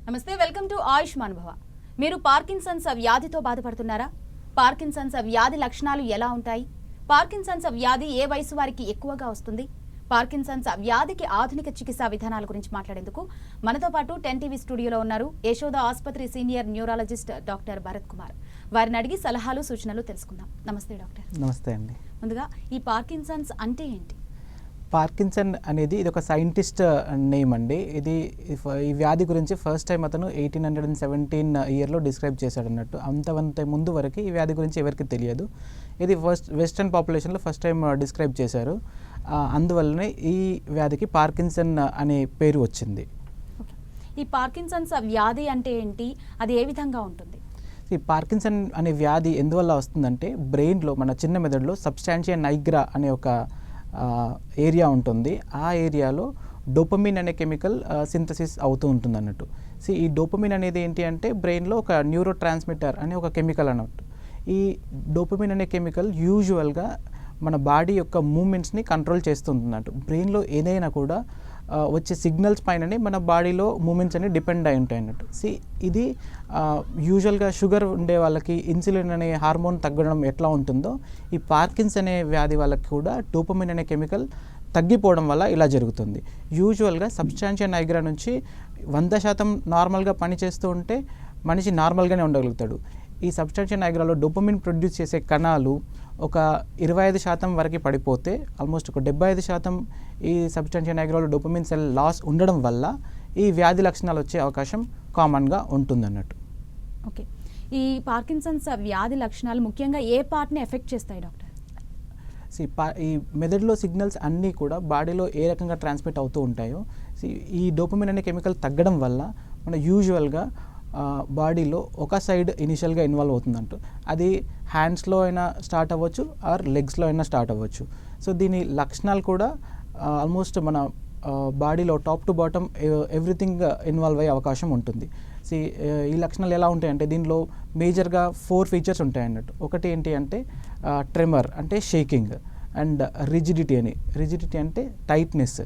నమస్తే, welcome to Ayushman భవ. మీరు పార్కిన్సన్స్ వ్యాధితో బాధపడుతున్నారా? పార్కిన్సన్స్ వ్యాధి లక్షణాలు ఎలా ఉంటాయి? పార్కిన్సన్స్ వ్యాధి ఏ వయసు వారికి ఎక్కువగా వస్తుంది? పార్కిన్సన్స్ వ్యాధికి ఆధునిక చికిత్సా విధానాల గురించి మాట్లాడేందుకు మనతో పాటు 10 టీవీ స్టూడియోలో ఉన్నారు యశోద ఆసుపత్రి senior neurologist doctor Bharat Kumar. వారిని అడిగి సలహాలు సూచనలు తెలుసుకుందాం. నమస్తే డాక్టర్. నమస్తే అండి. ముందుగా ఈ పార్కిన్సన్స్ అంటే ఏంటి? పార్కిన్సన్ అనేది ఇది ఒక సైంటిస్ట్ నేమ్ అండి. ఈ వ్యాధి గురించి ఫస్ట్ టైం అతను 1817 ఇయర్లో డిస్క్రైబ్ చేశాడు అన్నట్టు. అంత ముందు వరకు ఈ వ్యాధి గురించి ఎవరికి తెలియదు. ఇది వెస్టర్న్ పాపులేషన్లో ఫస్ట్ టైం డిస్క్రైబ్ చేశారు. అందువల్లనే ఈ వ్యాధికి పార్కిన్సన్ అనే పేరు వచ్చింది. ఈ పార్కిన్సన్స్ వ్యాధి అంటే ఏంటి? అది ఏ విధంగా ఉంటుంది? ఈ పార్కిన్సన్ అనే వ్యాధి ఎందువల్ల వస్తుందంటే బ్రెయిన్లో, మన చిన్న మెదడులో సబ్స్టాన్షియా నైగ్రా అనే ఒక ఏరియా ఉంటుంది. ఆ ఏరియాలో డోపమిన్ అనే కెమికల్ సింథసిస్ అవుతూ ఉంటుంది అన్నట్టు. ఈ డోపమిన్ అనేది ఏంటి అంటే బ్రెయిన్లో ఒక న్యూరో ట్రాన్స్మిటర్ అనే ఒక కెమికల్ అన్నట్టు. ఈ డోపమిన్ అనే కెమికల్ యూజువల్గా మన బాడీ యొక్క మూమెంట్స్ని కంట్రోల్ చేస్తుంది అన్నట్టు. బ్రెయిన్లో ఏదైనా కూడా వచ్చే సిగ్నల్స్ పైననే మన బాడీలో మూమెంట్స్ అనేవి డిపెండ్ అయి ఉంటాయి అన్నట్టు. ఇది యూజువల్గా షుగర్ ఉండే వాళ్ళకి ఇన్సులిన్ అనే హార్మోన్ తగ్గడం ఎట్లా ఉంటుందో, ఈ పార్కిన్స్ అనే వ్యాధి వాళ్ళకి కూడా డోపమిన్ అనే కెమికల్ తగ్గిపోవడం వల్ల ఇలా జరుగుతుంది. యూజువల్గా సబ్స్టాన్షియా నైగ్రా నుంచి 100% నార్మల్గా పనిచేస్తూ ఉంటే మనిషి నార్మల్గానే ఉండగలుగుతాడు. ఈ సబ్స్టాన్షియా నైగ్రాలో డోపమిన్ ప్రొడ్యూస్ చేసే కణాలు ఒక 25% వరకు పడిపోతే, ఆల్మోస్ట్ ఒక 75% ఈ సబ్స్టాన్షియా నైగ్రాలో డోపమిన్ సెల్ లాస్ ఉండడం వల్ల ఈ వ్యాధి లక్షణాలు వచ్చే అవకాశం కామన్గా ఉంటుందన్నట్టు. ఓకే, ఈ పార్కిన్సన్స్ వ్యాధి లక్షణాలు ముఖ్యంగా ఏ పార్ట్ని ఎఫెక్ట్ చేస్తాయి డాక్టర్? ఈ మెదడులో సిగ్నల్స్ అన్నీ కూడా బాడీలో ఏ రకంగా ట్రాన్స్మిట్ అవుతూ ఉంటాయో, ఈ డోపమిన్ అనే కెమికల్ తగ్గడం వల్ల మన యూజువల్గా బాడీలో ఒక సైడ్ ఇనిషియల్గా ఇన్వాల్వ్ అవుతుందంటూ. అది హ్యాండ్స్లో అయినా స్టార్ట్ అవ్వచ్చు, ఆర్ లెగ్స్లో అయినా స్టార్ట్ అవ్వచ్చు. దీని లక్షణాలు కూడా ఆల్మోస్ట్ మన బాడీలో top to bottom everything involve అయ్యే అవకాశం ఉంటుంది. ఈ లక్షణాలు ఎలా ఉంటాయంటే దీనిలో మేజర్గా 4 ఫీచర్స్ ఉంటాయి అన్నట్టు. ఒకటి ఏంటి అంటే ట్రెమర్ అంటే షేకింగ్, అండ్ రిజిడిటీ అంటే టైట్నెస్,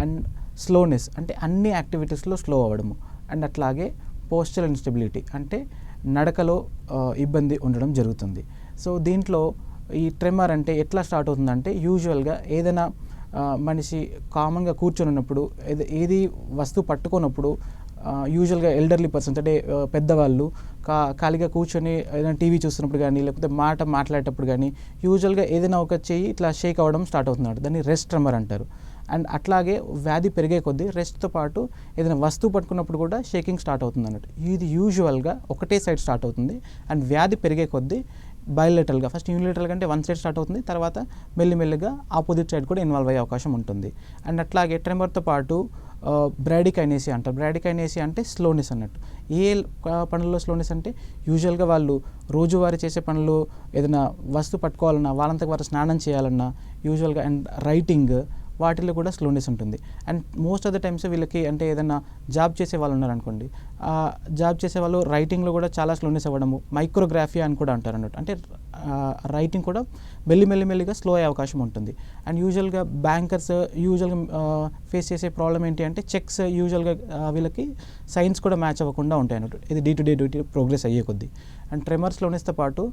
అండ్ స్లోనెస్ అంటే అన్ని యాక్టివిటీస్లో స్లో అవ్వడము, అండ్ అట్లాగే పోస్చరల్ ఇన్స్టెబిలిటీ అంటే నడకలో ఇబ్బంది ఉండడం జరుగుతుంది. దీంట్లో ఈ ట్రెమర్ అంటే ఎట్లా స్టార్ట్ అవుతుందంటే యూజువల్గా ఏదైనా మనిషి కామన్గా కూర్చొని ఉన్నప్పుడు, ఏది వస్తువు పట్టుకున్నప్పుడు, యూజువల్గా ఎల్డర్లీ పర్సన్స్ అంటే పెద్దవాళ్ళు ఖాళీగా కూర్చొని ఏదైనా టీవీ చూస్తున్నప్పుడు కానీ, లేకపోతే మాట్లాడేటప్పుడు కానీ యూజువల్గా ఏదైనా ఒక చెయ్యి ఇట్లా షేక్ అవ్వడం స్టార్ట్ అవుతుంది. దాన్ని రెస్ట్ ట్రెమర్ అంటారు. అండ్ అట్లాగే వ్యాధి పెరిగే కొద్దీ రెస్ట్తో పాటు ఏదైనా వస్తువు పట్టుకున్నప్పుడు కూడా షేకింగ్ స్టార్ట్ అవుతుంది అన్నట్టు. ఇది యూజువల్గా ఒకటే సైడ్ స్టార్ట్ అవుతుంది. అండ్ వ్యాధి పెరిగే కొద్దీ బయోలేటరల్గా, ఫస్ట్ యూనిలేటరల్గా అంటే 1 సైడ్ స్టార్ట్ అవుతుంది, తర్వాత మెల్లిమెల్లిగా ఆపోజిట్ సైడ్ కూడా ఇన్వాల్వ్ అయ్యే అవకాశం ఉంటుంది. అండ్ అట్లాగే ట్రెమర్తో పాటు బ్రాడికైనేసియా అంటారు. బ్రాడికైనేసియా అంటే స్లోనెస్ అన్నట్టు. ఏ పనుల్లో స్లోనెస్ అంటే యూజువల్గా వాళ్ళు రోజువారీ చేసే పనులు, ఏదైనా వస్తువు పట్టుకోవాలన్నా, వాళ్ళంతకు వారు స్నానం చేయాలన్నా యూజువల్గా, అండ్ రైటింగ్, వాటిలో కూడా స్లోనెస్ ఉంటుంది. And most of the times వీళ్ళకి అంటే ఏదైనా జాబ్ చేసే వాళ్ళు ఉన్నారనుకోండి, జాబ్ చేసే వాళ్ళు రైటింగ్లో కూడా చాలా స్లోనెస్ అవ్వడము, మైక్రోగ్రాఫియా అని కూడా అంటారు అన్నట్టు. అంటే రైటింగ్ కూడా మెల్లిమెల్లిగా స్లో అయ్యే అవకాశం ఉంటుంది. అండ్ యూజువల్గా బ్యాంకర్స్ యూజువల్గా ఫేస్ చేసే ప్రాబ్లం ఏంటి అంటే చెక్స్ యూజువల్గా వీళ్ళకి సైన్స్ కూడా మ్యాచ్ అవ్వకుండా ఉంటాయి అన్నట్టు. ఇది డే టు డే ప్రోగ్రెస్ అయ్యే కొద్దీ. అండ్ ట్రెమర్ స్లోనెస్తో పాటు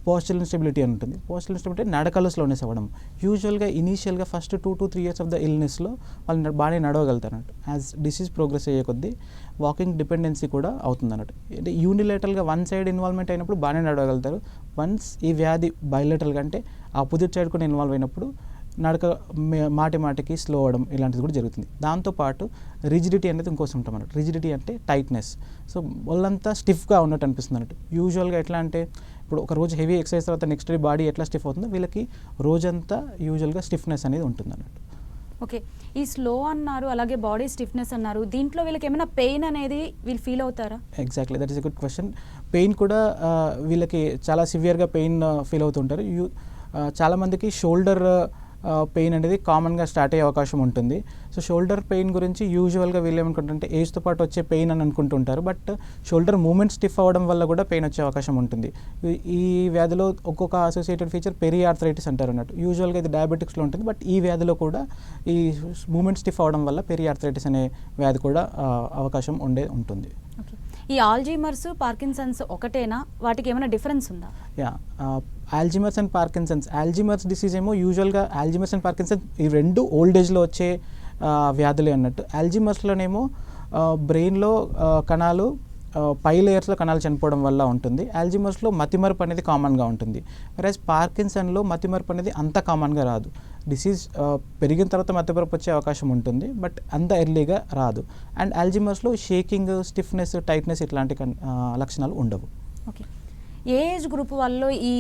పోస్చరల్ ఇన్స్టెబిలిటీ అని ఉంటుంది. పోస్చరల్ ఇన్స్టెబిలిటీ నడకలో స్లోనెస్ అవ్వడం. యూజువల్గా ఇనీషియల్గా first 2 to 3 years of the ఇల్నెస్లో వాళ్ళు బాగానే నడవగలుగుతారు అన్నట్టు. యాజ్ డిసీజ్ ప్రోగ్రెస్ అయ్యే కొద్దీ వాకింగ్ డిపెండెన్సీ కూడా అవుతుంది అన్నట్టు. అంటే యూనిలేటరల్గా 1 సైడ్ ఇన్వాల్వ్మెంట్ అయినప్పుడు బాగానే నడవగలుగుతారు. వన్స్ ఈ వ్యాధి బయోలేటరల్గా అంటే ఆపోజిట్ సైడ్ కూడా ఇన్వాల్వ్ అయినప్పుడు నడక మాటికి స్లో అవ్వడం ఇలాంటిది కూడా జరుగుతుంది. దాంతోపాటు రిజిడిటీ అనేది ఇంకోసం ఉంటాం అన్నట్టు. రిజిడిటీ అంటే టైట్నెస్. ఒళ్ళంతా స్టిఫ్గా ఉన్నట్టు అనిపిస్తుంది అన్నట్టు. యూజువల్గా ఎట్లా అంటే ఇప్పుడు ఒక రోజు హెవీ ఎక్సర్సైజ్ తర్వాత నెక్స్ట్ డే బాడీ ఎట్లా స్టిఫ్ అవుతుందో వీళ్ళకి రోజంతా యూజువల్గా స్టిఫ్నెస్ అనేది ఉంటుంది అన్నట్టు. ఓకే, ఈ స్లో అన్నారు, అలాగే బాడీ స్టిఫ్నెస్ అన్నారు. దీంట్లో వీళ్ళకి ఏమైనా పెయిన్ అనేది వీళ్ళు ఫీల్ అవుతారా? Exactly, that is a good question. Pain కూడా వీళ్ళకి చాలా సివియర్గా పెయిన్ ఫీల్ అవుతుంటారు. చాలామందికి షోల్డర్ పెయిన్ అనేది కామన్గా స్టార్ట్ అయ్యే అవకాశం ఉంటుంది. సో షోల్డర్ పెయిన్ గురించి యూజువల్గా వీళ్ళు ఏమనుకుంటుంటే ఏజ్తో పాటు వచ్చే పెయిన్ అని అనుకుంటుంటారు. బట్ షోల్డర్ మూమెంట్ స్టిఫ్ అవ్వడం వల్ల కూడా పెయిన్ వచ్చే అవకాశం ఉంటుంది. ఈ వ్యాధిలో ఒక్కొక్క అసోసియేటెడ్ ఫీచర్ పెరియార్థరైటిస్ అంటారు అన్నట్టు. యూజువల్గా ఇది డయాబెటిక్స్లో ఉంటుంది, బట్ ఈ వ్యాధిలో కూడా ఈ మూమెంట్ స్టిఫ్ అవ్వడం వల్ల పెరియార్థరైటిస్ అనే వ్యాధి కూడా అవకాశం ఉంటుంది. ఓకే, ఈ ఆల్జీమర్స్, పార్కిన్సన్స్ ఒకటేనా, వాటికి ఏమైనా డిఫరెన్స్ ఉందా? Alzheimer's and Parkinson's, Alzheimer's disease ఏమో యూజువల్గా ఆల్జీమర్స్ అండ్ పార్కిన్సన్స్ ఈ రెండు ఓల్డ్ ఏజ్లో వచ్చే వ్యాధులే అన్నట్టు. ఆల్జీమర్స్లోనేమో బ్రెయిన్లో కణాలు పై లేయర్స్లో కణాలు చనిపోవడం వల్ల ఉంటుంది. ఆల్జీమర్స్లో మతిమరుపు అనేది కామన్గా ఉంటుంది. వెరాజ్ పార్కిన్సన్లో మతిమరుపు అనేది అంత కామన్గా రాదు. డిసీజ్ పెరిగిన తర్వాత మతిమరుపు వచ్చే అవకాశం ఉంటుంది, బట్ అంత ఎర్లీగా రాదు. అండ్ ఆల్జీమర్స్లో షేకింగ్, స్టిఫ్నెస్, టైట్నెస్ ఇట్లాంటి లక్షణాలు ఉండవు. ఓకే, ఏ ఏజ్ గ్రూప్ వాళ్ళలో ఈ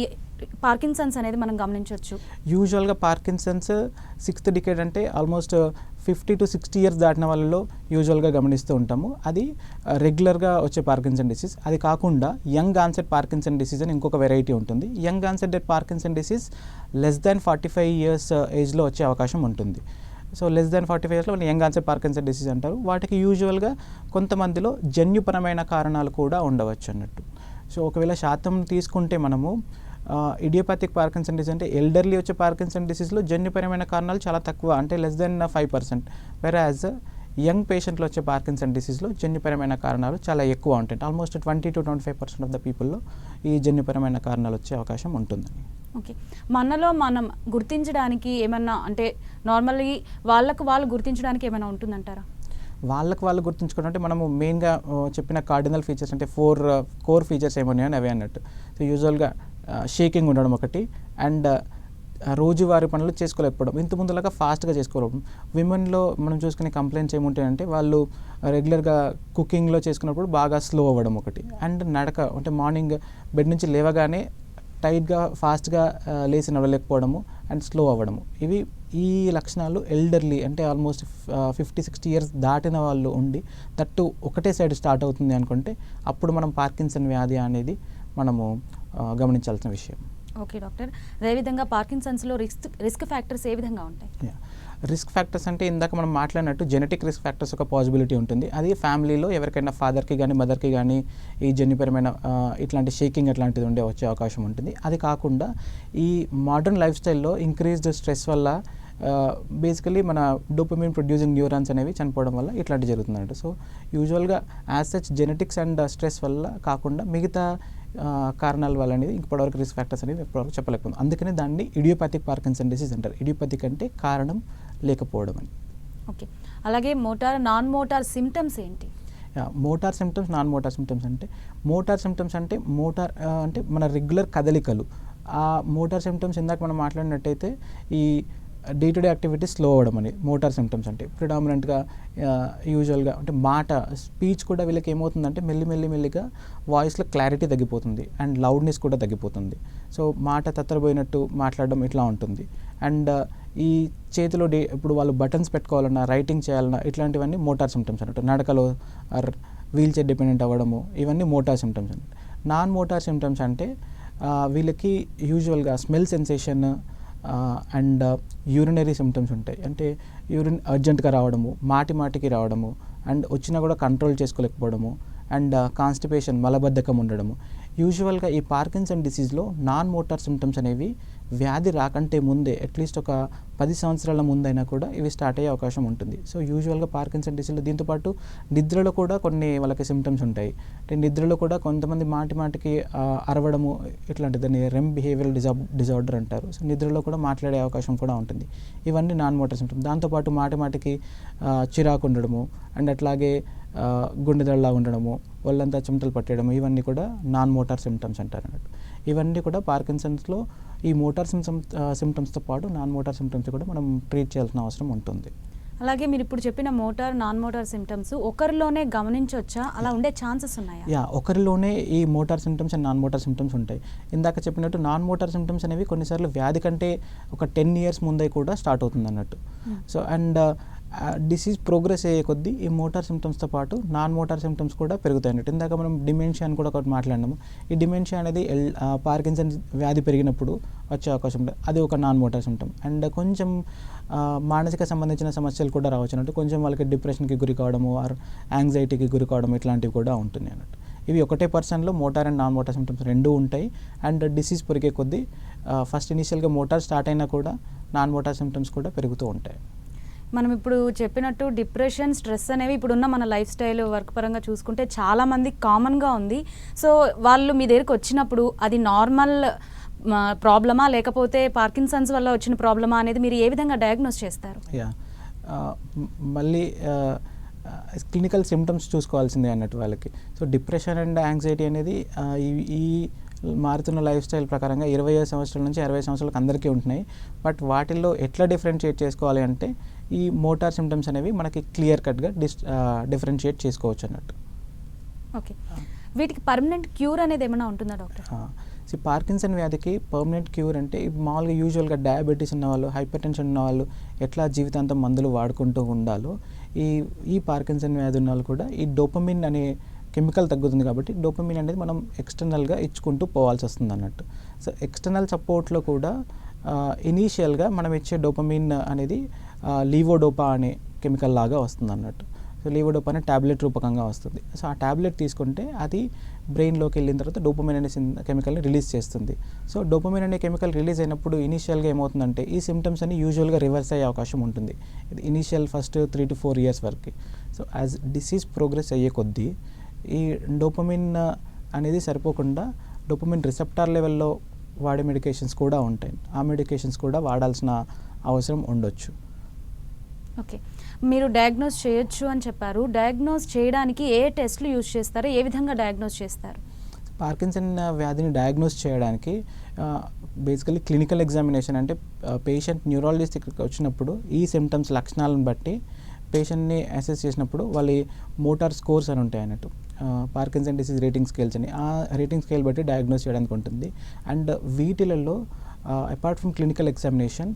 పార్కిన్సన్స్ అనేది మనం గమనించవచ్చు? యూజువల్గా పార్కిన్సన్స్ 6th డికేడ్ అంటే ఆల్మోస్ట్ 50 to 60 years దాటిన వాళ్ళలో యూజువల్గా గమనిస్తూ ఉంటాము. అది రెగ్యులర్గా వచ్చే పార్కిన్సన్ డిసీజ్. అది కాకుండా యంగ్ ఆన్సెట్ పార్కిన్సన్ డిసీజ్ అని ఇంకొక వెరైటీ ఉంటుంది. Young onset Parkinson disease less than 45 years ఏజ్లో వచ్చే అవకాశం ఉంటుంది. సో less than 45 yearsలో వాళ్ళు యంగ్ ఆన్సెట్ పార్కిన్సన్ డిసీజ్ అంటారు. వాటికి యూజువల్గా కొంతమందిలో జన్యుపరమైన కారణాలు కూడా ఉండవచ్చు అన్నట్టు. సో ఒకవేళ శాతం తీసుకుంటే మనము ఇడియోపాథిక్ పార్కిన్సన్ డిసీజ్ అంటే ఎల్డర్లీ వచ్చే పార్కిన్సన్ డిసీజ్లో జన్యుపరమైన కారణాలు చాలా తక్కువ, అంటే less than 5%. వెరాజ్ యంగ్ పేషెంట్లో వచ్చే పార్కిన్సన్ డిసీజ్లో జన్యుపరమైన కారణాలు చాలా ఎక్కువ ఉంటాయి. ఆల్మోస్ట్ 20 to 25% ఆఫ్ ద పీపుల్లో ఈ జన్యుపరమైన కారణాలు వచ్చే అవకాశం ఉంటుందని. ఓకే, మనలో మనం గుర్తించడానికి ఏమన్నా, అంటే నార్మల్లీ వాళ్ళకు వాళ్ళు గుర్తించడానికి ఏమైనా ఉంటుందంటారా? వాళ్ళకి వాళ్ళు గుర్తుంచుకోవడం అంటే మనము మెయిన్గా చెప్పిన కార్డినల్ ఫీచర్స్ అంటే 4 కోర్ ఫీచర్స్ ఏమన్నాయని అవే అన్నట్టు. సో యూజువల్గా షేకింగ్ ఉండడం ఒకటి, అండ్ రోజువారీ పనులు చేసుకోలేకపోవడం, ఇంత ముందులాగా ఫాస్ట్గా చేసుకోవడం. విమెన్లో మనం చూసుకునే కంప్లైంట్స్ ఏముంటాయంటే వాళ్ళు రెగ్యులర్గా కుకింగ్లో చేసుకున్నప్పుడు బాగా స్లో అవ్వడం ఒకటి, అండ్ నడక అంటే మార్నింగ్ బెడ్ నుంచి లేవగానే టైట్గా ఫాస్ట్గా లేచి నడవలేకపోవడము అండ్ స్లో అవ్వడము. ఈ లక్షణాలు ఎల్డర్లీ అంటే ఆల్మోస్ట్ 50-60 years దాటిన వాళ్ళు ఉండి దట్టు ఒకటే సైడ్ స్టార్ట్ అవుతుంది అనుకుంటే అప్పుడు మనం పార్కిన్సన్ వ్యాధి అనేది మనము గమనించాల్సిన విషయం. ఓకే డాక్టర్, అదేవిధంగా పార్కిన్సన్స్లో రిస్క్ ఫ్యాక్టర్స్ ఏ విధంగా ఉంటాయి? రిస్క్ ఫ్యాక్టర్స్ అంటే ఇందాక మనం మాట్లాడినట్టు జెనెటిక్ రిస్క్ ఫ్యాక్టర్స్ ఒక పాసిబిలిటీ ఉంటుంది. అది ఫ్యామిలీలో ఎవరికైనా ఫాదర్కి కానీ మదర్కి కానీ ఈ జన్యుపరమైన ఇట్లాంటి షేకింగ్ అట్లాంటిది వచ్చే అవకాశం ఉంటుంది. అది కాకుండా ఈ మోడర్న్ లైఫ్ స్టైల్లో ఇంక్రీజ్డ్ స్ట్రెస్ వల్ల బేసికలీ మన డోపమైన్ ప్రొడ్యూసింగ్ న్యూరాన్స్ అనేవి చనిపోవడం వల్ల ఇట్లాంటి జరుగుతుందంట. సో యూజువల్గా as such genetics and stress వల్ల కాకుండా మిగతా కారణాల వల్ల అనేది ఇప్పటివరకు రిస్క్ ఫ్యాక్టర్స్ అనేవి ఇప్పటివరకు చెప్పలేకపోతుంది. అందుకనే దాన్ని ఇడియోపాథిక్ పార్కిన్సన్ డిసీజ్ అంటారు. ఇడియోపాథిక్ అంటే కారణం లేకపోవడం అని. ఓకే, అలాగే మోటార్, నాన్ మోటార్ సిమ్టమ్స్ ఏంటి? Motor symptoms, non motor symptoms అంటే మోటార్ సిమ్టమ్స్ అంటే అంటే మన రెగ్యులర్ కదలికలు. ఆ మోటార్ సిమ్టమ్స్ ఇందాక మనం మాట్లాడినట్టయితే ఈ day to day activities slow అవ్వడం అని మోటార్ సిమ్టమ్స్ అంటే ప్రిడామినెంట్గా యూజువల్గా అంటే మాట, స్పీచ్ కూడా వీళ్ళకి ఏమవుతుందంటే మెల్లిగా వాయిస్లో క్లారిటీ తగ్గిపోతుంది అండ్ లౌడ్నెస్ కూడా తగ్గిపోతుంది. సో మాట తత్తరపోయినట్టు మాట్లాడడం ఇట్లా ఉంటుంది. అండ్ ఈ చేతిలో ఇప్పుడు వాళ్ళు బటన్స్ పెట్టుకోవాలన్నా, రైటింగ్ చేయాలన్నా ఇట్లాంటివన్నీ మోటార్ సిమ్టమ్స్ అన్నట్టు. నడకలో వీల్ చైర్ డిపెండెంట్ అవ్వడము ఇవన్నీ మోటార్ సిమ్టమ్స్ అన్నట్టు. నాన్ మోటార్ సిమ్టమ్స్ అంటే వీళ్ళకి యూజువల్గా smell sensation and urinary symptoms ఉంటాయి. అంటే యూరిన్ అర్జెంట్గా రావడము, మాటికి రావడము, అండ్ వచ్చినా కూడా కంట్రోల్ చేసుకోలేకపోవడము, అండ్ కాన్స్టిపేషన్, మలబద్ధకం ఉండడము. యూజువల్గా ఈ పార్కిన్సన్ డిసీజ్లో నాన్ మోటార్ సిమ్టమ్స్ అనేవి వ్యాధి రాకంటే ముందే అట్లీస్ట్ ఒక 10 సంవత్సరాల ముందైనా కూడా ఇవి స్టార్ట్ అయ్యే అవకాశం ఉంటుంది. సో యూజువల్గా పార్కిన్సన్ డిసీజ్లో దీంతోపాటు నిద్రలో కూడా కొన్ని వాళ్ళకి సిమ్టమ్స్ ఉంటాయి. అంటే నిద్రలో కూడా కొంతమంది మాటికి అరవడము ఇట్లాంటిది, దాన్ని రెమ్ బిహేవియరల్ డిజార్డర్ అంటారు. సో నిద్రలో కూడా మాట్లాడే అవకాశం కూడా ఉంటుంది. ఇవన్నీ నాన్ మోటార్ సిమ్టమ్స్. దాంతోపాటు మాటికి చిరాకు ఉండడము, అండ్ అట్లాగే గుండెదడలా ఉండడము, వాళ్ళంతా చెమటలు పట్టేయడము, ఇవన్నీ కూడా నాన్ మోటార్ సిమ్టమ్స్ అంటారు అన్నట్టు. ఇవన్నీ కూడా పార్కిన్సన్స్లో ఈ మోటార్ సిమ్టమ్స్తో పాటు నాన్ మోటార్ సిమ్టమ్స్ కూడా మనం ట్రీట్ చేయాల్సిన అవసరం ఉంటుంది. అలాగే మీరు ఇప్పుడు చెప్పిన మోటార్, నాన్ మోటార్ సిమ్టమ్స్ ఒకరిలోనే గమనించవచ్చా? అలా ఉండే ఛాన్సెస్ ఉన్నాయా? ఒకరిలోనే ఈ motor symptoms and non motor symptoms ఉంటాయి. ఇందాక చెప్పినట్టు నాన్ మోటార్ సిమ్టమ్స్ అనేవి కొన్నిసార్లు వ్యాధి కంటే ఒక 10 years ముందే కూడా స్టార్ట్ అవుతుంది అన్నట్టు. సో అండ్ డిసీజ్ ప్రోగ్రెస్ అయ్యే కొద్దీ ఈ మోటార్ సిమ్టమ్స్తో పాటు నాన్ మోటార్ సిమ్టమ్స్ కూడా పెరుగుతాయి అన్నట్టు. ఇందాక మనం డిమెన్షియా అని కూడా ఒకటి మాట్లాడినాము. ఈ డిమెన్షియా అనేది పార్కిన్సన్ వ్యాధి పెరిగినప్పుడు వచ్చే అవకాశం ఉంటుంది. అది ఒక నాన్ మోటార్ సిమ్టమ్. అండ్ కొంచెం మానసిక సంబంధించిన సమస్యలు కూడా రావచ్చు అన్నట్టు. కొంచెం వాళ్ళకి డిప్రెషన్కి గురి కావడము ఆర్ యాంగ్జైటీకి గురి కావడం ఇట్లాంటివి కూడా ఉంటుంది అన్నట్టు. ఇవి ఒకటే పర్సన్లో motor and non motor symptoms రెండూ ఉంటాయి. అండ్ డిసీజ్ పెరిగే కొద్దీ ఫస్ట్ ఇనీషియల్గా మోటార్ స్టార్ట్ అయినా కూడా నాన్ మోటార్ సిమ్టమ్స్ కూడా పెరుగుతూ ఉంటాయి. మనం ఇప్పుడు చెప్పినట్టు డిప్రెషన్, స్ట్రెస్ అనేవి ఇప్పుడున్న మన లైఫ్ స్టైల్ వర్క్ పరంగా చూసుకుంటే చాలామంది కామన్గా ఉంది. సో వాళ్ళు మీ దగ్గరికి వచ్చినప్పుడు అది నార్మల్ ప్రాబ్లమా లేకపోతే పార్కిన్సన్స్ వల్ల వచ్చిన ప్రాబ్లమా అనేది మీరు ఏ విధంగా డయాగ్నోస్ చేస్తారు? మళ్ళీ క్లినికల్ సిమ్టమ్స్ చూసుకోవాల్సిందే అన్నట్టు వాళ్ళకి. సో డిప్రెషన్ అండ్ యాంగ్జైటీ అనేది ఈ మారుతున్న లైఫ్ స్టైల్ ప్రకారంగా 25 సంవత్సరాల నుంచి 60 సంవత్సరాలకు అందరికీ ఉంటున్నాయి. బట్ వాటిల్లో ఎట్లా డిఫరెన్షియేట్ చేసుకోవాలి అంటే ఈ మోటార్ సిమ్టమ్స్ అనేవి మనకి క్లియర్ కట్గా డిఫరెన్షియేట్ చేసుకోవచ్చు అన్నట్టు. ఓకే, వీటికి పర్మనెంట్ క్యూర్ అనేది ఏమైనా ఉంటుందా డాక్టర్? పార్కిన్సన్ వ్యాధికి పర్మనెంట్ క్యూర్ అంటే మామూలుగా యూజువల్గా డయాబెటీస్ ఉన్నవాళ్ళు, హైపర్ టెన్షన్ ఉన్నవాళ్ళు ఎట్లా జీవితాంతం మందులు వాడుకుంటూ ఉండాలో ఈ పార్కిన్సన్ వ్యాధి ఉన్న వాళ్ళు కూడా ఈ డోపమిన్ అనే కెమికల్ తగ్గుతుంది కాబట్టి డోపమిన్ అనేది మనం ఎక్స్టర్నల్గా ఇచ్చుకుంటూ పోవాల్సి వస్తుంది అన్నట్టు. సో ఎక్స్టర్నల్ సపోర్ట్లో కూడా ఇనీషియల్గా మనం ఇచ్చే డోపమిన్ అనేది లీవోడోపా అనే కెమికల్ లాగా వస్తుంది అన్నట్టు. సో లీవోడోపా అనే ట్యాబ్లెట్ రూపకంగా వస్తుంది. సో ఆ ట్యాబ్లెట్ తీసుకుంటే అది బ్రెయిన్లోకి వెళ్ళిన తర్వాత డోపమిన్ అనే కెమికల్ని రిలీజ్ చేస్తుంది. సో డోపమిన్ అనే కెమికల్ రిలీజ్ అయినప్పుడు ఇనీషియల్గా ఏమవుతుందంటే ఈ సిమ్టమ్స్ అన్ని యూజువల్గా రివర్స్ అయ్యే అవకాశం ఉంటుంది. ఇది ఇనీషియల్ ఫస్ట్ 3 to 4 years వరకు. సో యాజ్ డిసీజ్ ప్రోగ్రెస్ అయ్యే కొద్దీ ఈ డోపమిన్ అనేది సరిపోకుండా డోపమిన్ రిసెప్టార్ లెవెల్లో వాడే మెడికేషన్స్ కూడా ఉంటాయి. ఆ మెడికేషన్స్ కూడా వాడాల్సిన అవసరం ఉండొచ్చు. ఓకే, మీరు డయాగ్నోస్ చేయొచ్చు అని చెప్పారు. డయాగ్నోస్ చేయడానికి ఏ టెస్ట్లు యూజ్ చేస్తారు, ఏ విధంగా డయాగ్నోస్ చేస్తారు? పార్కిన్సన్ వ్యాధిని డయాగ్నోస్ చేయడానికి బేసికలీ క్లినికల్ ఎగ్జామినేషన్ అంటే పేషెంట్ న్యూరాలజిస్ట్ దగ్గరికి వచ్చినప్పుడు ఈ సిమ్టమ్స్ లక్షణాలను బట్టి పేషెంట్ని అసెస్ చేసినప్పుడు వాళ్ళ మోటార్ స్కోర్స్ అని ఉంటాయి అన్నట్టు. పార్కిన్సన్ డిసీజ్ రేటింగ్ స్కేల్స్ అని ఆ రేటింగ్ స్కేల్ బట్టి డయాగ్నోస్ చేయడానికి ఉంటుంది. అండ్ వీటిలలో apart from clinical examination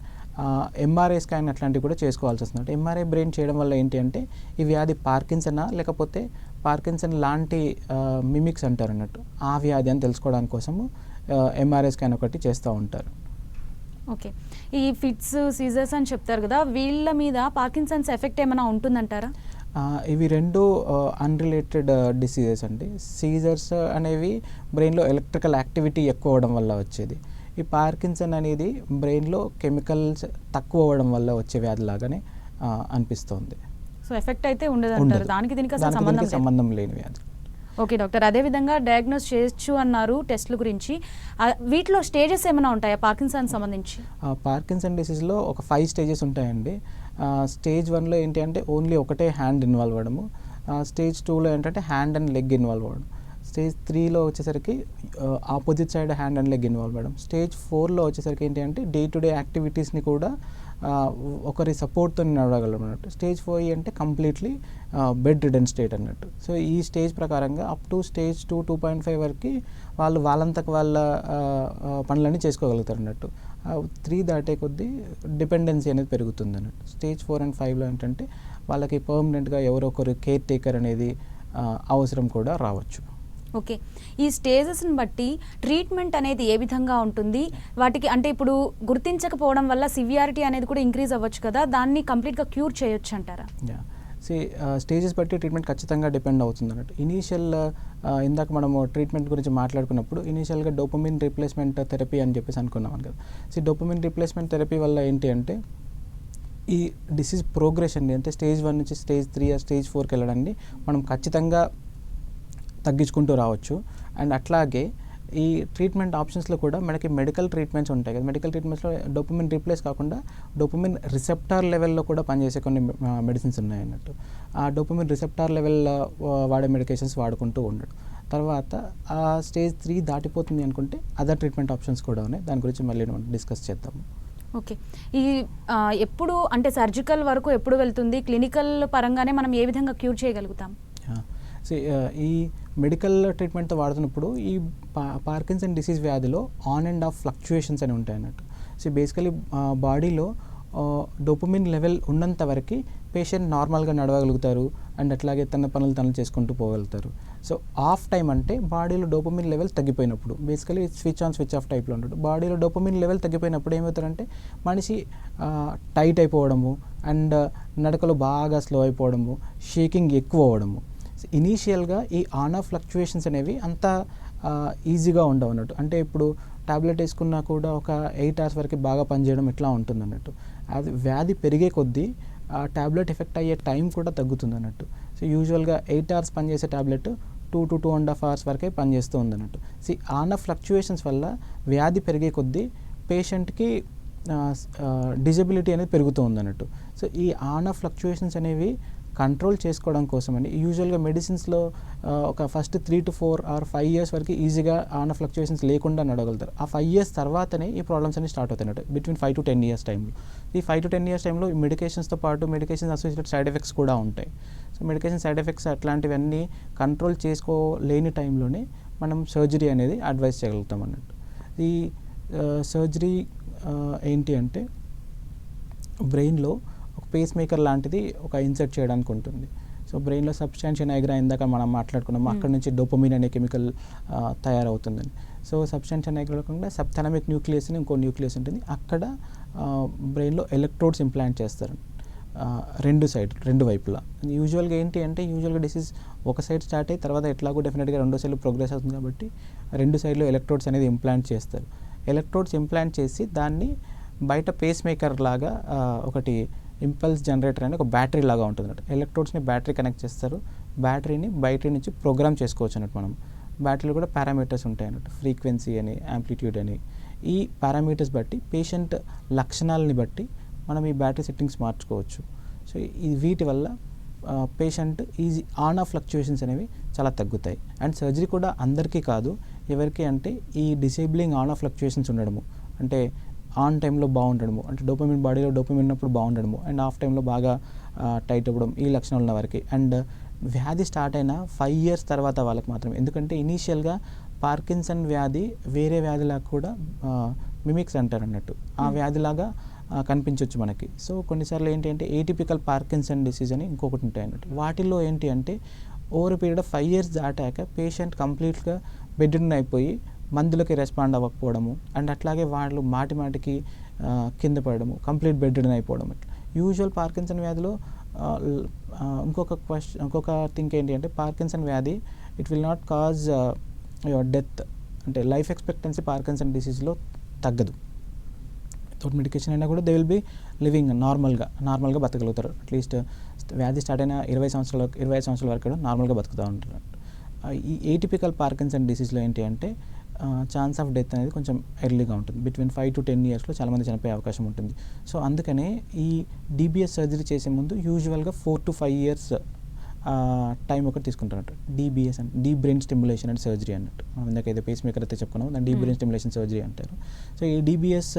MRI scan అట్లాంటివి కూడా చేసుకోవాల్సి వస్తుంది. ఎంఆర్ఐ బ్రెయిన్ చేయడం వల్ల ఏంటి అంటే ఈ వ్యాధి పార్కిన్సనా లేకపోతే పార్కిన్సన్ లాంటి మిమిక్స్ అంటారు అన్నట్టు ఆ వ్యాధి అని తెలుసుకోవడానికి కోసము ఎంఆర్ఐ స్కాన్ ఒకటి చేస్తూ ఉంటారు. ఓకే, ఈ ఫిట్స్, సీజర్స్ అని చెప్తారు కదా, వీళ్ళ మీద పార్కిన్సన్స్ ఎఫెక్ట్ ఏమైనా ఉంటుందంటారా? ఇవి రెండు అన్రిలేటెడ్ డిసీజెస్ అండి. సీజర్స్ అనేవి బ్రెయిన్లో ఎలక్ట్రికల్ యాక్టివిటీ ఎక్కువ అవ్వడం వల్ల వచ్చేది. ఈ పార్కిన్సన్ అనేది బ్రెయిన్లో కెమికల్స్ తక్కువ అవ్వడం వల్ల వచ్చే వ్యాధి లాగానే అనిపిస్తోంది. సో ఎఫెక్ట్ అయితే ఉండదు, దానికి దీనికి సంబంధం లేని వ్యాధి. ఓకే డాక్టర్, అదేవిధంగా డయాగ్నోస్ చేయొచ్చు అన్నారు టెస్ట్ల గురించి. వీటిలో స్టేజెస్ ఏమైనా ఉంటాయా పార్కిన్సన్ సంబంధించి? పార్కిన్సన్ డిసీజ్లో ఒక 5 స్టేజెస్ ఉంటాయండి. స్టేజ్ 1లో ఏంటి అంటే ఓన్లీ ఒకటే హ్యాండ్ ఇన్వాల్వ్ అవ్వడము. స్టేజ్ 2లో ఏంటంటే హ్యాండ్ అండ్ లెగ్ ఇన్వాల్వ్ అవ్వడం. స్టేజ్ 3లో వచ్చేసరికి opposite side hand and leg involve అవ్వడం. స్టేజ్ 4లో వచ్చేసరికి ఏంటి అంటే డే టు డే యాక్టివిటీస్ని కూడా ఒకరి సపోర్ట్తో నడవగలం అన్నట్టు. స్టేజ్ 4 అంటే కంప్లీట్లీ బెడ్ రిడెన్ స్టేట్ అన్నట్టు. సో ఈ స్టేజ్ ప్రకారంగా అప్ టు స్టేజ్ 2, 2.5 వరకు వాళ్ళంతకు వాళ్ళ పనులన్నీ చేసుకోగలుగుతారు అన్నట్టు. 3 దాటే కొద్దీ డిపెండెన్సీ అనేది పెరుగుతుంది అన్నట్టు. స్టేజ్ 4 and 5లో ఏంటంటే వాళ్ళకి పర్మనెంట్గా ఎవరో ఒకరు కేర్ టేకర్ అనేది అవసరం కూడా రావచ్చు. ఓకే, ఈ స్టేజెస్ని బట్టి ట్రీట్మెంట్ అనేది ఏ విధంగా ఉంటుంది? వాటికి అంటే ఇప్పుడు గుర్తించకపోవడం వల్ల సివియారిటీ అనేది కూడా ఇంక్రీజ్ అవ్వచ్చు కదా, దాన్ని కంప్లీట్గా క్యూర్ చేయొచ్చు అంటారా? స్టేజెస్ బట్టి ట్రీట్మెంట్ ఖచ్చితంగా డిపెండ్ అవుతుంది అన్నట్టు. ఇనీషియల్ ఇందాక మనము ట్రీట్మెంట్ గురించి మాట్లాడుకున్నప్పుడు ఇనీషియల్గా డోపమిన్ రీప్లేస్మెంట్ థెరపీ అని చెప్పేసి అనుకున్నాం కదా. డోపమిన్ రీప్లేస్మెంట్ థెరపీ వల్ల ఏంటి అంటే ఈ డిసీజ్ ప్రోగ్రెషన్ అంటే స్టేజ్ 1 నుంచి స్టేజ్ 3 స్టేజ్ 4కి వెళ్ళడాన్ని మనం ఖచ్చితంగా తగ్గించుకుంటూ రావచ్చు. అండ్ అట్లాగే ఈ ట్రీట్మెంట్ ఆప్షన్స్లో కూడా మనకి మెడికల్ ట్రీట్మెంట్స్ ఉంటాయి కదా. మెడికల్ ట్రీట్మెంట్స్లో డోపమిన్ రీప్లేస్ కాకుండా డోపమిన్ రిసెప్టార్ లెవెల్లో కూడా పనిచేసే కొన్ని మెడిసిన్స్ ఉన్నాయి అన్నట్టు. ఆ డోపమిన్ రిసెప్టార్ లెవెల్లో వాడే మెడికేషన్స్ వాడుకుంటూ ఉండడం. తర్వాత ఆ స్టేజ్ 3 దాటిపోతుంది అనుకుంటే అదర్ ట్రీట్మెంట్ ఆప్షన్స్ కూడా ఉన్నాయి. దాని గురించి మళ్ళీ డిస్కస్ చేద్దాము. ఓకే, ఈ ఎప్పుడు అంటే సర్జికల్ వరకు ఎప్పుడు వెళ్తుంది? క్లినికల్ పరంగానే మనం ఏ విధంగా క్యూర్ చేయగలుగుతాం? ఈ మెడికల్ ట్రీట్మెంట్తో వాడుతున్నప్పుడు ఈ పార్కిన్సన్ డిసీజ్ వ్యాధిలో ఆన్ అండ్ ఆఫ్ ఫ్లక్చుయేషన్స్ అని ఉంటాయి అన్నట్టు. బేసికలీ బాడీలో డోపమిన్ లెవెల్ ఉన్నంత వరకు పేషెంట్ నార్మల్గా నడవగలుగుతారు అండ్ అట్లాగే తన పనులు తను చేసుకుంటూ పోగలుగుతారు. సో ఆఫ్ టైం అంటే బాడీలో డోపమిన్ లెవెల్ తగ్గిపోయినప్పుడు, basically switch on switch off టైప్లో ఉంటాడు. బాడీలో డోపమిన్ లెవెల్ తగ్గిపోయినప్పుడు ఏమవుతారంటే మనిషి టైట్ అయిపోవడము అండ్ నడకలో బాగా స్లో అయిపోవడము, షేకింగ్ ఎక్కువ అవ్వడము. ఇనీషియల్గా ఈ ఆన్ ఆఫ్ ఫ్లక్చుయేషన్స్ అనేవి అంత ఈజీగా ఉండవు అన్నట్టు. అంటే ఇప్పుడు టాబ్లెట్ వేసుకున్నా కూడా ఒక 8 hours వరకు బాగా పనిచేయడం ఇట్లా ఉంటుంది అన్నట్టు. అది వ్యాధి పెరిగే కొద్దీ ఆ టాబ్లెట్ ఎఫెక్ట్ అయ్యే టైం కూడా తగ్గుతుంది అన్నట్టు. సో యూజువల్గా 8 hours పనిచేసే టాబ్లెట్ 2 to 2.5 hours వరకే పనిచేస్తూ ఉంది అన్నట్టు. ఆన్ ఆఫ్ ఫ్లక్చుయేషన్స్ వల్ల వ్యాధి పెరిగే కొద్దీ పేషెంట్కి డిజబిలిటీ అనేది పెరుగుతూ ఉంది అన్నట్టు. సో ఈ ఆన్ ఆఫ్ ఫ్లక్చుయేషన్స్ అనేవి కంట్రోల్ చేసుకోవడం కోసమని యూజువల్గా మెడిసిన్స్లో ఒక ఫస్ట్ 3 to 4 or 5 years వరకు ఈజీగా ఆన్ ఆఫ్ ఫ్లక్చుయేషన్స్ లేకుండా నడవగలుగుతారు. ఆ 5 years తర్వాతనే ఈ ప్రాబ్లమ్స్ అన్ని స్టార్ట్ అవుతాయి అన్నట్టు. బిట్వీన్ 5 to 10 years టైంలో, ఈ 5 to 10 years టైంలో ఈ మెడికేషన్స్తో పాటు మెడికేషన్స్ అసోసియేటెడ్ సైడ్ ఎఫెక్ట్స్ కూడా ఉంటాయి. సో మెడికేషన్ సైడ్ ఎఫెక్ట్స్ అట్లాంటివన్నీ కంట్రోల్ చేసుకోలేని టైంలోనే మనం సర్జరీ అనేది అడ్వైస్ చేయగలుగుతాం అన్నట్టు. ఈ సర్జరీ ఏంటి అంటే బ్రెయిన్లో ఒక పేస్ మేకర్ లాంటిది ఒక ఇన్సర్ట్ చేయడానికి ఉంటుంది. సో బ్రెయిన్లో సబ్స్టాన్షియా నైగ్రా ఇందాక మనం మాట్లాడుకున్నాము, అక్కడ నుంచి డోపమిన్ అనే కెమికల్ తయారవుతుందని. సో సబ్స్టాన్షియా నైగ్రా కాకుండా సబ్థాలమిక్ న్యూక్లియస్ అని ఇంకో న్యూక్లియస్ ఉంటుంది. అక్కడ బ్రెయిన్లో ఎలక్ట్రోడ్స్ ఇంప్లాంట్ చేస్తారు రెండు వైపులా. యూజువల్గా ఏంటి అంటే డిసీజ్ ఒక సైడ్ స్టార్ట్ అయ్యి తర్వాత ఎట్లాగో డెఫినెట్గా రెండో సైడ్లో ప్రోగ్రెస్ అవుతుంది కాబట్టి రెండు సైడ్లో ఎలక్ట్రోడ్స్ అనేది ఇంప్లాంట్ చేస్తారు. ఎలక్ట్రోడ్స్ ఇంప్లాంట్ చేసి దాన్ని బయట పేస్ మేకర్ లాగా ఒకటి ఇంపల్స్ జనరేటర్ అని ఒక బ్యాటరీ లాగా ఉంటుంది అన్నట్టు. ఎలక్ట్రోడ్స్ని బ్యాటరీ కనెక్ట్ చేస్తారు, బ్యాటరీని బయట నుంచి ప్రోగ్రామ్ చేసుకోవచ్చు అన్నట్టు. మనం బ్యాటరీలో కూడా పారామీటర్స్ ఉంటాయి అన్నట్టు, ఫ్రీక్వెన్సీ అని, యాంప్లిట్యూడ్ అని. ఈ పారామీటర్స్ బట్టి పేషెంట్ లక్షణాలని బట్టి మనం ఈ బ్యాటరీ సెట్టింగ్స్ మార్చుకోవచ్చు. సో వీటి వల్ల patient easy on off fluctuations అనేవి చాలా తగ్గుతాయి. అండ్ సర్జరీ కూడా అందరికీ కాదు, ఎవరికి అంటే ఈ డిసేబులింగ్ ఆన్ ఆఫ్ ఫ్లక్చుయేషన్స్ ఉండడము, అంటే ఆన్ టైంలో బాగుండడము, అంటే డోపమిన్ బాడీలో డోపమిన్ ఉన్నప్పుడు బాగుండడము అండ్ ఆఫ్ టైంలో బాగా టైట్ అవ్వడం, ఈ లక్షణాలు ఉన్న వరకు. అండ్ వ్యాధి స్టార్ట్ అయిన 5 years తర్వాత వాళ్ళకి మాత్రమే. ఎందుకంటే ఇనీషియల్గా పార్కిన్సన్ వ్యాధి వేరే వ్యాధిలాగా కూడా మిమిక్స్ అంటారు అన్నట్టు, ఆ వ్యాధిలాగా కనిపించవచ్చు మనకి. సో కొన్నిసార్లు ఏంటి అంటే ఏటిపికల్ పార్కిన్సన్ డిసీజ్ అని ఇంకొకటి ఉంటాయి అన్నట్టు. వాటిల్లో ఏంటి అంటే ఓవర్ పీరియడ్ ఆఫ్ 5 years దాటాక పేషెంట్ కంప్లీట్గా బెడ్ అయిపోయి మందులకి రెస్పాండ్ అవ్వకపోవడము అండ్ అట్లాగే వాళ్ళు మాటికి కింద పడడము, కంప్లీట్ బెడ్ అయిపోవడం. ఇట్లా యూజువల్ పార్కిన్సన్ వ్యాధిలో ఇంకొక థింక్ ఏంటి అంటే పార్కిన్సన్ వ్యాధి it will not cause your death, అంటే లైఫ్ ఎక్స్పెక్టెన్సీ పార్కిన్సన్ డిసీజ్లో తగ్గదు. వితౌట్ మెడికేషన్ అయినా కూడా దే విల్ బీ లివింగ్ నార్మల్గా బతకగలుగుతారు. అట్లీస్ట్ వ్యాధి స్టార్ట్ అయిన 25 సంవత్సరాల వరకు కూడా నార్మల్గా బతుకుతూ ఉంటారు. ఈ ఏటిపికల్ పార్కిన్సన్ డిసీజ్లో ఏంటి అంటే ఛాన్స్ ఆఫ్ డెత్ అనేది కొంచెం ఎర్లీగా ఉంటుంది. బిట్వీన్ 5 to 10 yearsలో చాలామంది చనిపోయే అవకాశం ఉంటుంది. సో అందుకనే ఈ DBS సర్జరీ చేసే ముందు యూజువల్గా 4 to 5 years టైం ఒకటి తీసుకుంటారు. DBS అంటే deep brain stimulation and surgery అన్నట్టు. మనం ఇందాకైతే పేస్ మేకర్ అయితే చెప్పుకున్నాము, దాన్ని డీప్ బ్రెయిన్ స్టిమ్యులేషన్ సర్జరీ అంటారు. సో ఈ DBS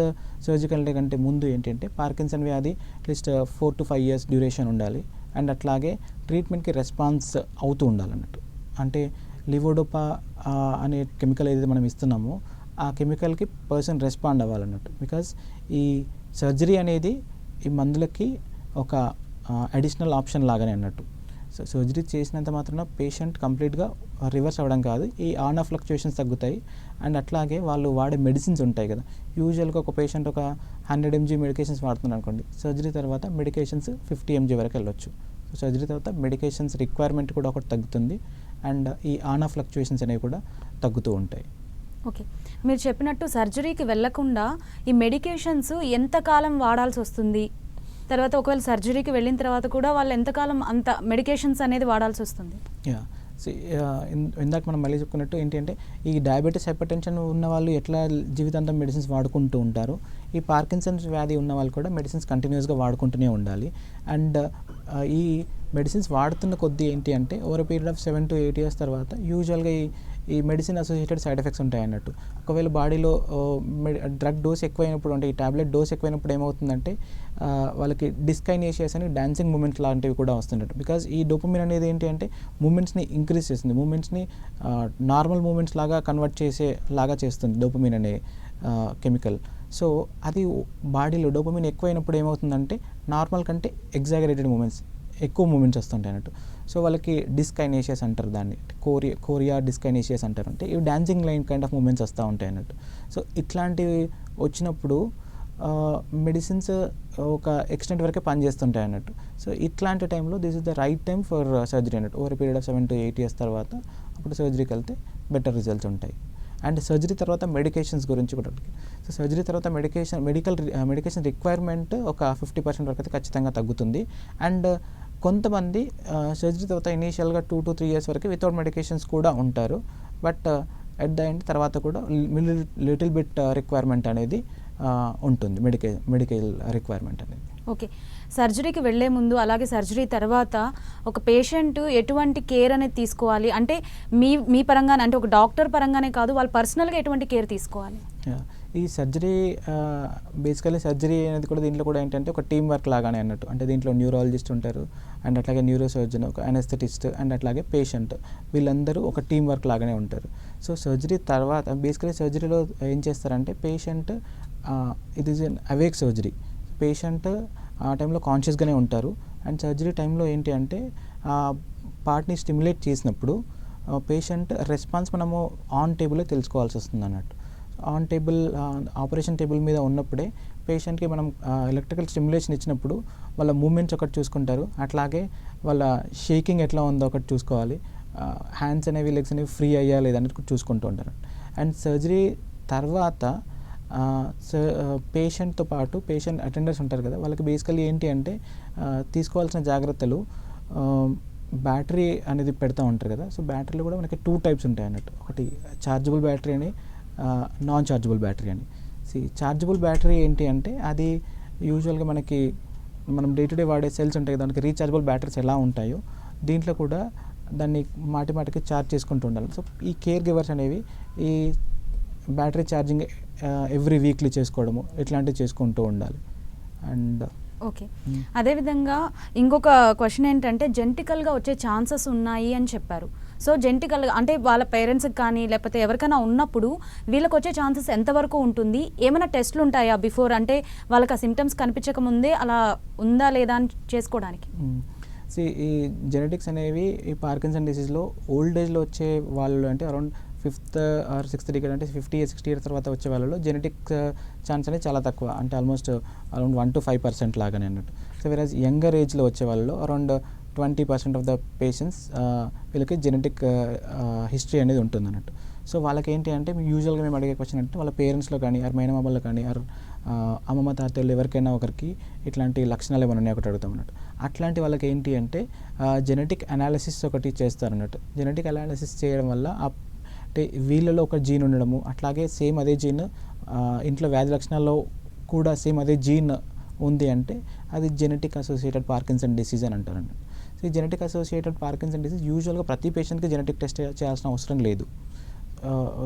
సర్జికల్ కంటే ముందు ఏంటంటే పార్కిన్సన్ వ్యాధి అట్లీస్ట్ 4 to 5 years డ్యూరేషన్ ఉండాలి అండ్ అట్లాగే ట్రీట్మెంట్కి రెస్పాన్స్ అవుతూ ఉండాలన్నట్టు. అంటే లివోడోపా అనే కెమికల్ ఏదైతే మనం ఇస్తున్నామో ఆ కెమికల్కి పర్సన్ రెస్పాండ్ అవ్వాలన్నట్టు. బికాజ్ ఈ సర్జరీ అనేది ఈ మందులకి ఒక అడిషనల్ ఆప్షన్ లాగానే అన్నట్టు. సో సర్జరీ చేసినంత మాత్రాన పేషెంట్ కంప్లీట్గా రివర్స్ అవ్వడం కాదు, ఈ ఆన్ ఆఫ్ ఫ్లక్చుయేషన్స్ తగ్గుతాయి అండ్ అట్లాగే వాళ్ళు వాడే మెడిసిన్స్ ఉంటాయి కదా. యూజువల్గా ఒక పేషెంట్ ఒక 100 mg మెడికేషన్స్ వాడుతున్నారు అనుకోండి, సర్జరీ తర్వాత మెడికేషన్స్ 50 mg వరకు వెళ్ళొచ్చు. సో సర్జరీ తర్వాత మెడికేషన్స్ రిక్వైర్మెంట్ కూడా ఒకటి తగ్గుతుంది అండ్ ఈ ఆన్ ఆఫ్ ఫ్లక్చుయేషన్స్ అనేవి కూడా తగ్గుతూ ఉంటాయి. ఓకే, మీరు చెప్పినట్టు సర్జరీకి వెళ్ళకుండా ఈ మెడికేషన్స్ ఎంతకాలం వాడాల్సి వస్తుంది, తర్వాత ఒకవేళ సర్జరీకి వెళ్ళిన తర్వాత కూడా వాళ్ళు ఎంతకాలం అంత మెడికేషన్స్ అనేది వాడాల్సి వస్తుంది? యా, ఇందాక మనం మళ్ళీ చెప్పుకున్నట్టు ఏంటి అంటే ఈ డయాబెటీస్, హైపర్ టెన్షన్ ఉన్న వాళ్ళు ఎట్లా జీవితాంతం మెడిసిన్స్ వాడుకుంటూ ఉంటారు, ఈ పార్కిన్సన్స్ వ్యాధి ఉన్న వాళ్ళు కూడా మెడిసిన్స్ కంటిన్యూస్గా వాడుకుంటూనే ఉండాలి. అండ్ ఈ మెడిసిన్స్ వాడుతున్న కొద్దీ ఏంటి అంటే over period of 7 to 8 years తర్వాత యూజువల్గా ఈ మెడిసిన్ అసోసియేటెడ్ సైడ్ ఎఫెక్ట్స్ ఉంటాయి అన్నట్టు. ఒకవేళ బాడీలో డ్రగ్ డోస్ ఎక్కువైనప్పుడు, అంటే ఈ టాబ్లెట్ డోస్ ఎక్కువైనప్పుడు ఏమవుతుందంటే వాళ్ళకి డిస్కైనేషియస్ అని డాన్సింగ్ మూమెంట్స్ లాంటివి కూడా వస్తుంటాయి. బికాజ్ ఈ డోపమిన్ అనేది ఏంటి అంటే మూమెంట్స్ని ఇంక్రీజ్ చేస్తుంది, మూమెంట్స్ని నార్మల్ మూమెంట్స్ లాగా కన్వర్ట్ చేసేలాగా చేస్తుంది డోపమిన్ అనే కెమికల్. సో అది బాడీలో డోపమిన్ ఎక్కువైనప్పుడు ఏమవుతుందంటే నార్మల్ కంటే ఎగ్జాగరేటెడ్ మూమెంట్స్, ఎక్కువ మూమెంట్స్ వస్తుంటాయి అన్నట్టు. సో వాళ్ళకి డిస్కైనేషియస్ అంటారు దాన్ని, కోరియా డిస్కైనేషియస్ అంటారు. అంటే ఇవి dancing line kind of movements వస్తూ ఉంటాయి అన్నట్టు. సో ఇట్లాంటివి వచ్చినప్పుడు మెడిసిన్స్ ఒక ఎక్స్టెంట్ వరకే పనిచేస్తుంటాయి అన్నట్టు. సో ఇట్లాంటి టైంలో this is the right time for surgery అన్నట్టు. Over period of 7 to 8 years తర్వాత అప్పుడు సర్జరీకి వెళ్తే బెటర్ రిజల్ట్స్ ఉంటాయి. అండ్ సర్జరీ తర్వాత మెడికేషన్స్ గురించి కూడా. సో సర్జరీ తర్వాత మెడికేషన్ రిక్వైర్మెంట్ ఒక 50% వరకు అయితే ఖచ్చితంగా తగ్గుతుంది. అండ్ కొంతమంది సర్జరీ తర్వాత ఇనీషియల్గా 2 to 3 years వరకు వితౌట్ మెడికేషన్స్ కూడా ఉంటారు. బట్ అట్ ద ఎండ్ తర్వాత కూడా లిటిల్ బిట్ రిక్వైర్మెంట్ అనేది ఉంటుంది, మెడికల్ రిక్వైర్మెంట్ అనేది. ఓకే, సర్జరీకి వెళ్ళే ముందు అలాగే సర్జరీ తర్వాత ఒక పేషెంట్ ఎటువంటి కేర్ అనేది తీసుకోవాలి అంటే మీ పరంగానే, అంటే ఒక డాక్టర్ పరంగానే కాదు, వాళ్ళు పర్సనల్గా ఎటువంటి కేర్ తీసుకోవాలి? ఈ సర్జరీ బేసికలీ సర్జరీ అనేది కూడా దీంట్లో కూడా ఏంటంటే ఒక టీం వర్క్ లాగానే అన్నట్టు. అంటే దీంట్లో న్యూరాలజిస్ట్ ఉంటారు, అండ్ అట్లాగే న్యూరో సర్జన్, ఒక అనెస్థెటిస్ట్, అండ్ అట్లాగే పేషెంట్, వీళ్ళందరూ ఒక టీం వర్క్ లాగానే ఉంటారు. సో సర్జరీ తర్వాత బేసికలీ సర్జరీలో ఏం చేస్తారంటే పేషెంట్, ఇది is an awake surgery, patient ఆ టైంలో కాన్షియస్గానే ఉంటారు. అండ్ సర్జరీ టైంలో ఏంటి అంటే పార్ట్ని స్టిమ్యులేట్ చేసినప్పుడు పేషెంట్ రెస్పాన్స్ మనము ఆన్ టేబుల్లో తెలుసుకోవాల్సి వస్తుంది అన్నట్టు. ఆన్ టేబుల్, ఆపరేషన్ టేబుల్ మీద ఉన్నప్పుడే పేషెంట్కి మనం ఎలక్ట్రికల్ స్టిమ్యులేషన్ ఇచ్చినప్పుడు వాళ్ళ మూమెంట్స్ ఒకటి చూసుకుంటారు, అట్లాగే వాళ్ళ షేకింగ్ ఎట్లా ఉందో ఒకటి చూసుకోవాలి, హ్యాండ్స్ అనేవి లెగ్స్ అనేవి ఫ్రీ అయ్యా లేదనేది కూడా చూసుకుంటూ ఉంటారు. అండ్ సర్జరీ తర్వాత పేషెంట్తో పాటు పేషెంట్ అటెండర్స్ ఉంటారు కదా, వాళ్ళకి బేసికలీ ఏంటి అంటే తీసుకోవాల్సిన జాగ్రత్తలు, బ్యాటరీ అనేది పెడతా ఉంటారు కదా. సో బ్యాటరీలో కూడా మనకి 2 types ఉంటాయి అన్నట్టు. ఒకటి ఛార్జబుల్ బ్యాటరీ అని, నాన్ ఛార్జబుల్ బ్యాటరీ అని. ఛార్జబుల్ బ్యాటరీ ఏంటి అంటే అది యూజువల్గా మనం డే టు డే వాడే సెల్స్ ఉంటాయి కదా, దానికి రీఛార్జబుల్ బ్యాటరీస్ ఎలా ఉంటాయో దీంట్లో కూడా దాన్ని మాటికి ఛార్జ్ చేసుకుంటూ ఉండాలి. సో ఈ కేర్ గివర్స్ అనేవి ఈ బ్యాటరీ ఛార్జింగ్ ఎవ్రీ వీక్లీ చేసుకోవడము ఇట్లాంటివి చేసుకుంటూ ఉండాలి. అండ్ ఓకే, అదేవిధంగా ఇంకొక క్వశ్చన్ ఏంటంటే జెనెటికల్గా వచ్చే ఛాన్సెస్ ఉన్నాయి అని చెప్పారు. సో జెనెటికల్గా అంటే వాళ్ళ పేరెంట్స్కి కానీ లేకపోతే ఎవరికైనా ఉన్నప్పుడు వీళ్ళకి వచ్చే ఛాన్సెస్ ఎంతవరకు ఉంటుంది? ఏమైనా టెస్ట్లు ఉంటాయా బిఫోర్, అంటే వాళ్ళకి ఆ సిమ్టమ్స్ కనిపించక ముందే అలా ఉందా లేదా అని చేసుకోవడానికి? ఈ జెనెటిక్స్ అనేవి ఈ పార్కిన్సన్ డిసీజ్లో ఓల్డ్ ఏజ్లో వచ్చే వాళ్ళు, అంటే around 5th or 6th decade, అంటే 50 years 60 years తర్వాత వచ్చే వాళ్ళలో జెనెటిక్ ఛాన్స్ అనేది చాలా తక్కువ, అంటే ఆల్మోస్ట్ అరౌండ్ 1 to 5% లాగానే అన్నట్టు. సో వేరేజ్ యంగర్ ఏజ్లో వచ్చే వాళ్ళలో అరౌండ్ 20% ఆఫ్ ద పేషెంట్స్ వీళ్ళకి జెనెటిక్ హిస్టరీ అనేది ఉంటుంది అన్నట్టు. సో వాళ్ళకి ఏంటి అంటే యూజువల్గా మేము అడిగే క్వశ్చన్ అంటే వాళ్ళ పేరెంట్స్లో కానీ మేనమామల్లో కానీ అమ్మమ్మ తాతయ్యలు ఎవరికైనా ఒకరికి ఇట్లాంటి లక్షణాలు ఏమైనా ఉన్నాయి ఒకటి అడుగుతాం అన్నట్టు. అట్లాంటి వాళ్ళకి ఏంటి అంటే జెనెటిక్ అనాలిసిస్ ఒకటి చేస్తారు అన్నట్టు. జెనెటిక్ అనాలిసిస్ చేయడం వల్ల అంటే వీళ్ళలో ఒక జీన్ ఉండడము, అట్లాగే సేమ్ అదే జీన్ ఇంట్లో వ్యాధి లక్షణాల్లో కూడా సేమ్ అదే జీన్ ఉంది అంటే అది జెనెటిక్ అసోసియేటెడ్ పార్కిన్సన్ డిసీజ్ అని అంటారండి. సో ఈ జెనెటిక్ అసోసియేటెడ్ పార్కిన్సన్ డిసీజ్ యూజువల్గా ప్రతి పేషెంట్కి జెనెటిక్ టెస్ట్ చేయాల్సిన అవసరం లేదు.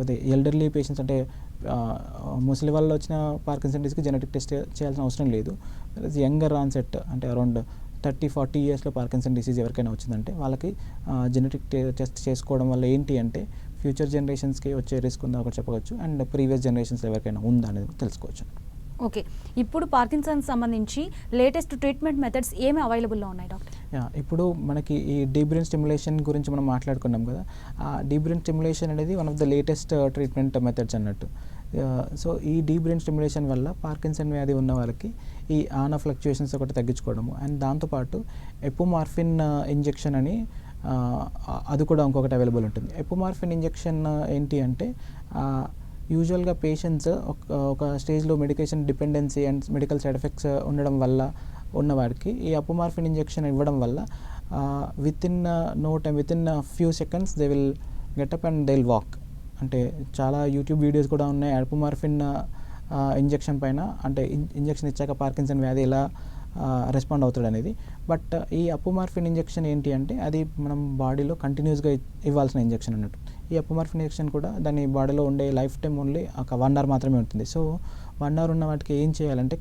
అదే ఎల్డర్లీ పేషెంట్స్, అంటే ముసలి వాళ్ళు వచ్చిన పార్కిన్సన్ డిసీజ్కి జెనెటిక్ టెస్ట్ చేయాల్సిన అవసరం లేదు. యంగర్ ఆన్సెట్, అంటే అరౌండ్ 30-40 yearsలో పార్కిన్సన్ డిసీజ్ ఎవరికైనా వచ్చిందంటే వాళ్ళకి జెనెటిక్ టెస్ట్ చేసుకోవడం వల్ల ఏంటి అంటే ఫ్యూచర్ జనరేషన్స్కి వచ్చే రిస్క్ ఉందా ఒకటి చెప్పవచ్చు, అండ్ ప్రీవియస్ జనరేషన్స్ ఎవరికైనా ఉందా అనేది తెలుసుకోవచ్చు. ఓకే, ఇప్పుడు పార్కిన్సన్స్ సంబంధించి లేటెస్ట్ ట్రీట్మెంట్ మెథడ్స్ ఏమి అవైలబుల్లో ఉన్నాయి డాక్టర్? ఇప్పుడు మనకి ఈ డీప్ బ్రెయిన్ స్టిమ్యులేషన్ గురించి మనం మాట్లాడుకున్నాం కదా. ఆ డీప్ బ్రెయిన్ స్టిమ్యులేషన్ అనేది one of the latest treatment methods అన్నట్టు. సో ఈ డీప్ బ్రెయిన్ స్టిమ్యులేషన్ వల్ల పార్కిన్సన్ వ్యాధి ఉన్న వాళ్ళకి ఈ ఆనా ఫ్లక్చుయేషన్స్ ఒకటి తగ్గించుకోవడము, అండ్ దాంతోపాటు ఎపోమార్ఫిన్ ఇంజెక్షన్ అని అది కూడా ఇంకొకటి అవైలబుల్ ఉంటుంది. ఎపోమార్ఫిన్ ఇంజెక్షన్ ఏంటి అంటే యూజువల్గా పేషెంట్స్ ఒక స్టేజ్లో medication dependency and medical side effects ఉండడం వల్ల ఉన్నవారికి ఈ ఎపోమార్ఫిన్ ఇంజెక్షన్ ఇవ్వడం వల్ల with in few seconds they will get up and they will walk. అంటే చాలా యూట్యూబ్ వీడియోస్ కూడా ఉన్నాయి ఎపోమార్ఫిన్ ఇంజెక్షన్ పైన, అంటే ఇంజెక్షన్ ఇచ్చాక పార్కిన్సన్ వ్యాధి ఎలా రెస్పాండ్ అవుతాడు అనేది. బట్ ఈ అపోమార్ఫిన్ ఇంజెక్షన్ ఏంటి అంటే అది మనం బాడీలో కంటిన్యూస్గా ఇవ్వాల్సిన ఇంజెక్షన్ అన్నట్టు. ఈ అపోమార్ఫిన్ ఇంజెక్షన్ కూడా దాని బాడీలో ఉండే లైఫ్ టైం ఓన్లీ ఒక 1 hour మాత్రమే ఉంటుంది. సో 1 hour ఉన్న వాటికి ఏం చేయాలంటే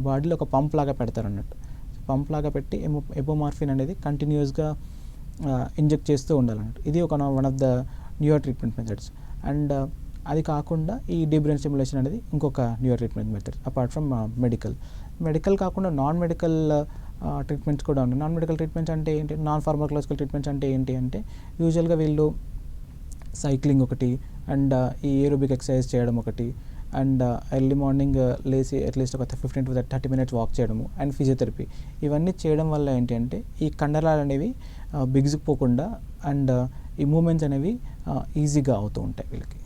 బాడీలో ఒక పంప్ లాగా పెడతారు అన్నట్టు. పంప్ లాగా పెట్టి ఎపోమార్ఫిన్ అనేది కంటిన్యూస్గా ఇంజెక్ట్ చేస్తూ ఉండాలన్నట్టు. ఇది one of the newer treatment methods. And అది కాకుండా ఈ డీప్ బ్రెయిన్ స్టిమ్యులేషన్ అనేది ఇంకొక neuro treatment method apart from medical కాకుండా నాన్ మెడికల్ ట్రీట్మెంట్స్ కూడా ఉన్నాయి. నాన్ మెడికల్ ట్రీట్మెంట్స్ అంటే ఏంటి, నాన్ ఫార్మకలాజికల్ ట్రీట్మెంట్స్ అంటే ఏంటి అంటే యూజువల్గా వీళ్ళు సైక్లింగ్ ఒకటి, అండ్ ఈ ఏరోబిక్ ఎక్సర్సైజ్ చేయడం ఒకటి, అండ్ ఎర్లీ మార్నింగ్ లేచి అట్లీస్ట్ ఒక 15 to 30 minutes వాక్ చేయడము, అండ్ ఫిజియోథెరపీ. ఇవన్నీ చేయడం వల్ల ఏంటి అంటే ఈ కండరాలు అనేవి బిగుసుకుపోకుండా అండ్ ఈ మూమెంట్స్ అనేవి ఈజీగా అవుతూ ఉంటాయి వీళ్ళకి.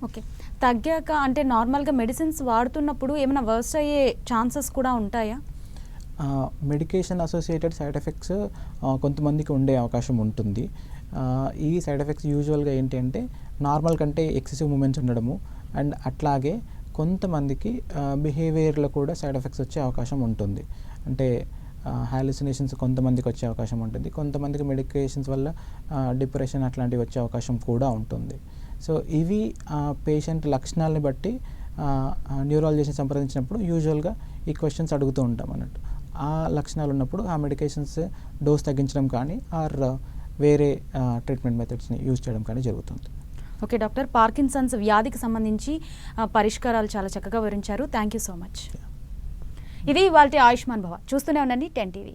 ఓకే, తగ్గాక అంటే నార్మల్గా మెడిసిన్స్ వాడుతున్నప్పుడు ఏమైనా వర్స్ట్ అయ్యే ఛాన్సెస్ కూడా ఉంటాయా? మెడికేషన్ అసోసియేటెడ్ సైడ్ ఎఫెక్ట్స్ కొంతమందికి ఉండే అవకాశం ఉంటుంది. ఈ సైడ్ ఎఫెక్ట్స్ యూజువల్గా ఏంటి అంటే నార్మల్ కంటే ఎక్సెసివ్ మూమెంట్స్ ఉండడము, అండ్ అట్లాగే కొంతమందికి బిహేవియర్లో కూడా సైడ్ ఎఫెక్ట్స్ వచ్చే అవకాశం ఉంటుంది. అంటే హాలుసినేషన్స్ కొంతమందికి వచ్చే అవకాశం ఉంటుంది, కొంతమందికి మెడికేషన్స్ వల్ల డిప్రెషన్ అట్లాంటివి వచ్చే అవకాశం కూడా ఉంటుంది. సో ఇవి పేషెంట్ లక్షణాలని బట్టి న్యూరాలజిస్ట్ని సంప్రదించినప్పుడు యూజువల్గా ఈ క్వశ్చన్స్ అడుగుతూ ఉంటాం అన్నట్టు. ఆ లక్షణాలు ఉన్నప్పుడు ఆ మెడికేషన్స్ డోస్ తగ్గించడం కానీ ఆర్ వేరే ట్రీట్మెంట్ మెథడ్స్ని యూజ్ చేయడం కానీ జరుగుతుంది. ఓకే డాక్టర్, పార్కిన్సన్స్ వ్యాధికి సంబంధించి పరిష్కారాలు చాలా చక్కగా వివరించారు. Thank you so much. ఇది ఇవాల్టి ఆయుష్మాన్ భవ. చూస్తూనే ఉండండి 10 TV.